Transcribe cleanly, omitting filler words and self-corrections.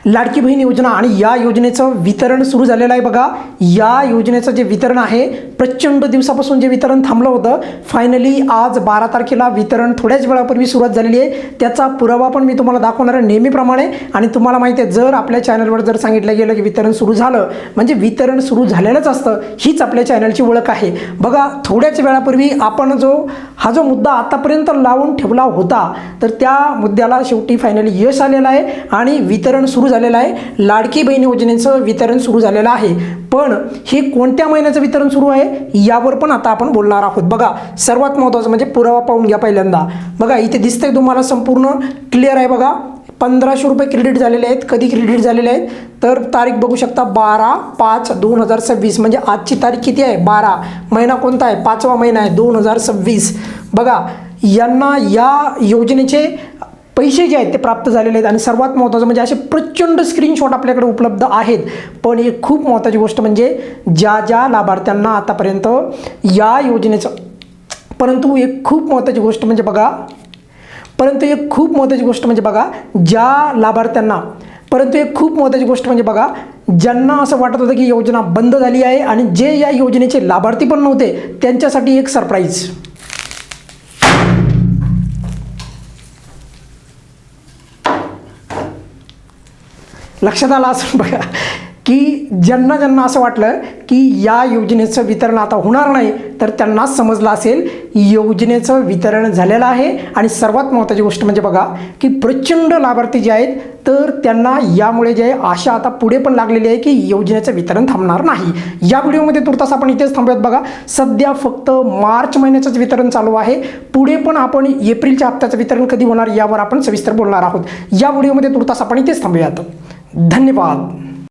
लाडकी बहीण योजना आणि या योजनेचं वितरण सुरू झालेलं आहे बघा। या योजनेचं जे वितरण आहे प्रचंड दिवसापासून जे वितरण थांबलं होतं, फायनली आज 12 तारखेला वितरण थोड्याच वेळापूर्वी सुरुवात झालेली आहे। त्याचा पुरावा पण मी तुम्हाला दाखवणार आहे नेहमीप्रमाणे। आणि तुम्हाला माहिती आहे, जर आपल्या चॅनलवर जर सांगितलं गेलं की वितरण सुरू झालं म्हणजे वितरण सुरू झालेलंच असतं, हीच आपल्या चॅनलची ओळख आहे। बघा, थोड्याच वेळापूर्वी आपण हा जो मुद्दा आतापर्यंत लावून ठेवला होता, तर त्या मुद्द्याला शेवटी फायनली यश आलेलं आहे आणि वितरण सुरू झालेलं आहे। लाडकी बहीण योजनेचं वितरण सुरू झालेलं आहे, पण हे कोणत्या महिन्याचं वितरण सुरू आहे यावर पण आता आपण बोलणार आहोत। बघा, सर्वात महत्त्वाचं म्हणजे पुरावा पाहून घ्या पहिल्यांदा। बघा, इथे दिसतंय तुम्हाला संपूर्ण क्लिअर आहे बघा। 1500 रुपये क्रेडिट झालेले आहेत। कधी क्रेडिट झालेले आहेत तर तारीख बघू शकता 12/5/2026, म्हणजे आजची तारीख किती आहे 12, महिना कोणता आहे 5वा महिना आहे 2026। बघा, यांना या योजनेचे पैसे जे आहेत ते प्राप्त झालेले आहेत। आणि सर्वात महत्त्वाचं म्हणजे असे प्रचंड स्क्रीनशॉट आपल्याकडे उपलब्ध आहेत। पण एक खूप महत्त्वाची गोष्ट म्हणजे ज्या लाभार्थ्यांना आतापर्यंत या योजनेचं, परंतु एक खूप महत्त्वाची गोष्ट म्हणजे बघा, ज्यांना असं वाटत होतं की योजना बंद झाली आहे आणि जे या योजनेचे लाभार्थी पण नव्हते त्यांच्यासाठी एक सरप्राईज। लक्षात आलं असं बघा की ज्यांना असं वाटलं की या योजनेचं वितरण आता होणार नाही, तर त्यांना समजलं असेल योजनेचं वितरण झालेलं आहे। आणि सर्वात महत्त्वाची गोष्ट म्हणजे बघा की प्रचंड लाभार्थी जे आहेत तर त्यांना यामुळे जे आहे आशा आता पुढे पण लागलेली आहे की योजनेचं वितरण थांबणार नाही। या व्हिडिओमध्ये तुर्तास आपण इथेच थांबूयात। बघा, सध्या फक्त मार्च महिन्याचंच वितरण चालू आहे, पुढे पण आपण एप्रिलच्या हप्त्याचं वितरण कधी होणार यावर आपण सविस्तर बोलणार आहोत। या व्हिडिओमध्ये तुर्तास आपण इथेच थांबूयात। धन्यवाद।